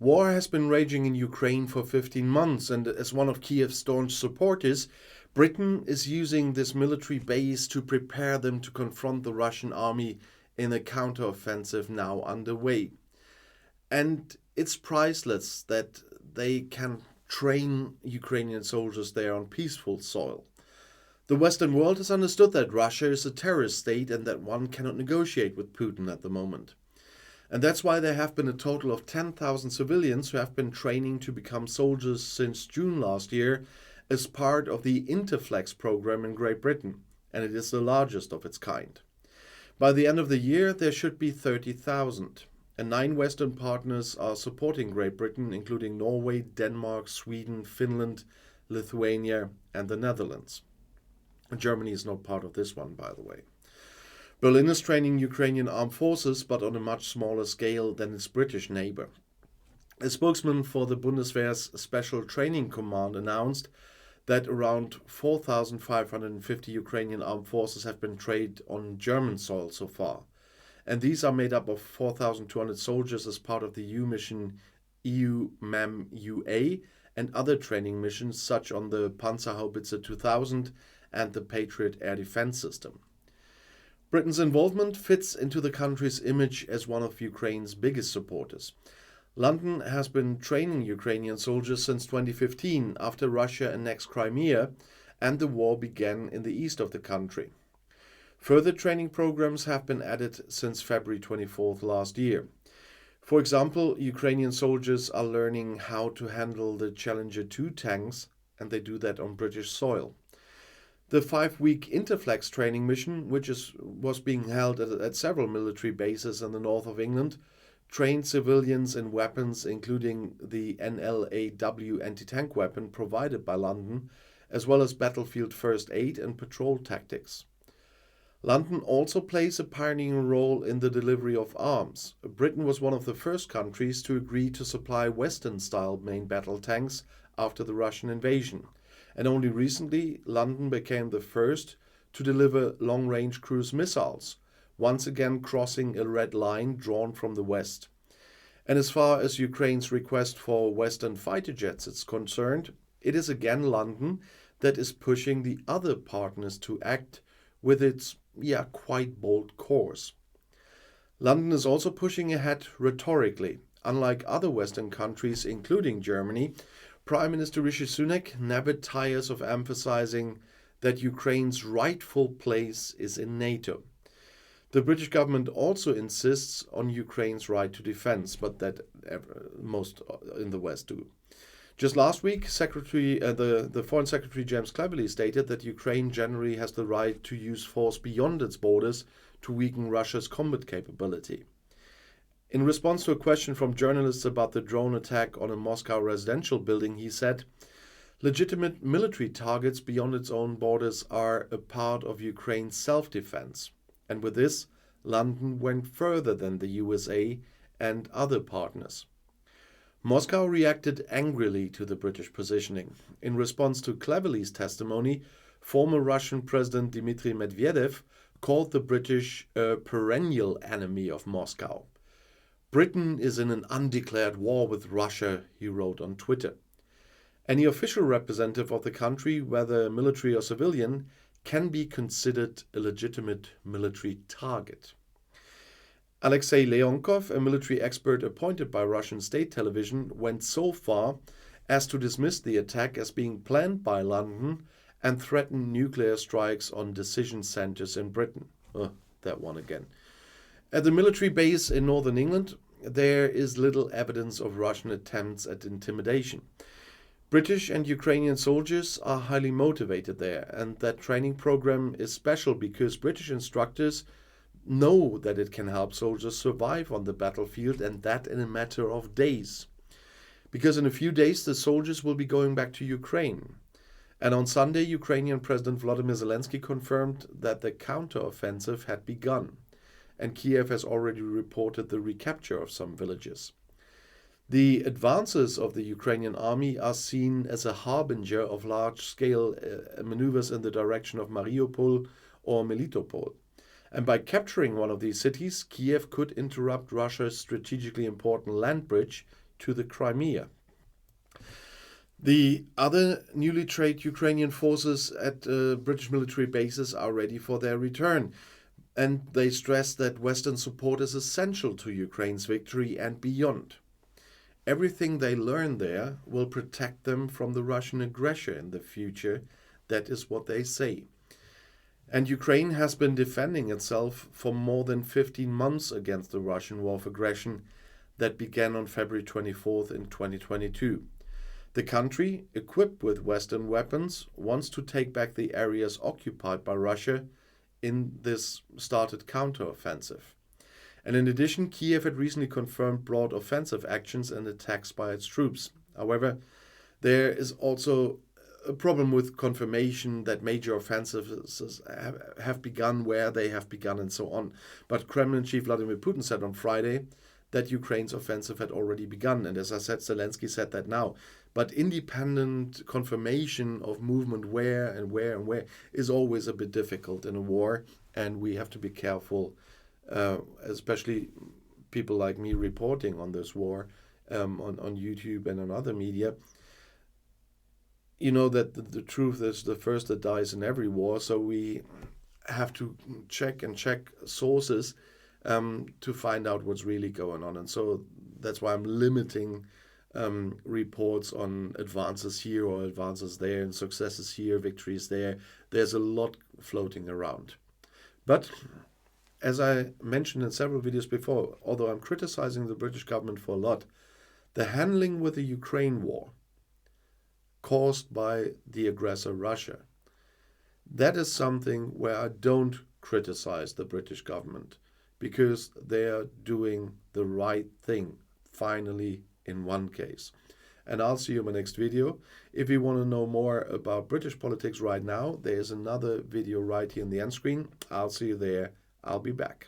War has been raging in Ukraine for 15 months, and as one of Kiev's staunch supporters, Britain is using this military base to prepare them to confront the Russian army in a counteroffensive now underway. And it's priceless that they can train Ukrainian soldiers there on peaceful soil. The Western world has understood that Russia is a terrorist state and that one cannot negotiate with Putin at the moment. And that's why there have been a total of 10,000 civilians who have been training to become soldiers since June last year as part of the Interflex program in Great Britain, and it is the largest of its kind. By the end of the year, there should be 30,000, and 9 Western partners are supporting Great Britain, including Norway, Denmark, Sweden, Finland, Lithuania, and the Netherlands. Germany is not part of this one, by the way. Berlin is training Ukrainian armed forces, but on a much smaller scale than its British neighbor. A spokesman for the Bundeswehr's Special Training Command announced that around 4,550 Ukrainian armed forces have been trained on German soil so far. And these are made up of 4,200 soldiers as part of the EU mission EUMEM-UA and other training missions such on the Panzerhaubitze 2000 and the Patriot air defense system. Britain's involvement fits into the country's image as one of Ukraine's biggest supporters. London has been training Ukrainian soldiers since 2015 after Russia annexed Crimea and the war began in the east of the country. Further training programs have been added since February 24th last year. For example, Ukrainian soldiers are learning how to handle the Challenger 2 tanks, and they do that on British soil. The 5-week Interflex training mission, which was being held at several military bases in the north of England, trained civilians in weapons including the NLAW anti-tank weapon provided by London, as well as battlefield first aid and patrol tactics. London also plays a pioneering role in the delivery of arms. Britain was one of the first countries to agree to supply Western-style main battle tanks after the Russian invasion. And only recently, London became the first to deliver long-range cruise missiles, once again crossing a red line drawn from the West. And as far as Ukraine's request for Western fighter jets is concerned, it is again London that is pushing the other partners to act with its, quite bold course. London is also pushing ahead rhetorically. Unlike other Western countries, including Germany, Prime Minister Rishi Sunak never tires of emphasizing that Ukraine's rightful place is in NATO. The British government also insists on Ukraine's right to defense, but that most in the West do. Just last week, the Foreign Secretary James Cleverly stated that Ukraine generally has the right to use force beyond its borders to weaken Russia's combat capability. In response to a question from journalists about the drone attack on a Moscow residential building, he said, "Legitimate military targets beyond its own borders are a part of Ukraine's self-defense." And with this, London went further than the USA and other partners. Moscow reacted angrily to the British positioning. In response to Cleverly's testimony, former Russian President Dmitry Medvedev called the British a perennial enemy of Moscow. "Britain is in an undeclared war with Russia," he wrote on Twitter. Any official representative of the country, whether military or civilian, can be considered a legitimate military target. Alexei Leonkov, a military expert appointed by Russian state television, went so far as to dismiss the attack as being planned by London and threaten nuclear strikes on decision centers in Britain. That one again. At the military base in northern England, there is little evidence of Russian attempts at intimidation. British and Ukrainian soldiers are highly motivated there, and that training program is special because British instructors know that it can help soldiers survive on the battlefield, and that in a matter of days. Because in a few days the soldiers will be going back to Ukraine. And on Sunday, Ukrainian President Volodymyr Zelensky confirmed that the counteroffensive had begun, and Kiev has already reported the recapture of some villages. The advances of the Ukrainian army are seen as a harbinger of large-scale maneuvers in the direction of Mariupol or Melitopol. And by capturing one of these cities, Kiev could interrupt Russia's strategically important land bridge, to the Crimea. The other newly trained Ukrainian forces at British military bases are ready for their return, and they stress that Western support is essential to Ukraine's victory and beyond. Everything they learn there will protect them from the Russian aggression in the future. That is what they say. And Ukraine has been defending itself for more than 15 months against the Russian war of aggression that began on February 24th in 2022. The country, equipped with Western weapons, wants to take back the areas occupied by Russia in this started counteroffensive. And in addition, Kiev had recently confirmed broad offensive actions and attacks by its troops. However, there is also a problem with confirmation that major offensives have begun, where they have begun, and so on. But Kremlin chief Vladimir Putin said on Friday that Ukraine's offensive had already begun. And as I said, Zelensky said that now. But independent confirmation of movement where is always a bit difficult in a war, and we have to be careful, especially people like me reporting on this war on YouTube and on other media. You know that the truth is the first that dies in every war, so we have to check sources to find out what's really going on. And so that's why I'm limiting reports on advances here or advances there, and successes here, victories there. There's a lot floating around. But as I mentioned in several videos before, although I'm criticizing the British government for a lot, the handling with the Ukraine war caused by the aggressor Russia, that is something where I don't criticize the British government, because they are doing the right thing, finally, in one case. And I'll see you in my next video. If you want to know more about British politics right now, there's another video right here in the end screen. I'll see you there. I'll be back.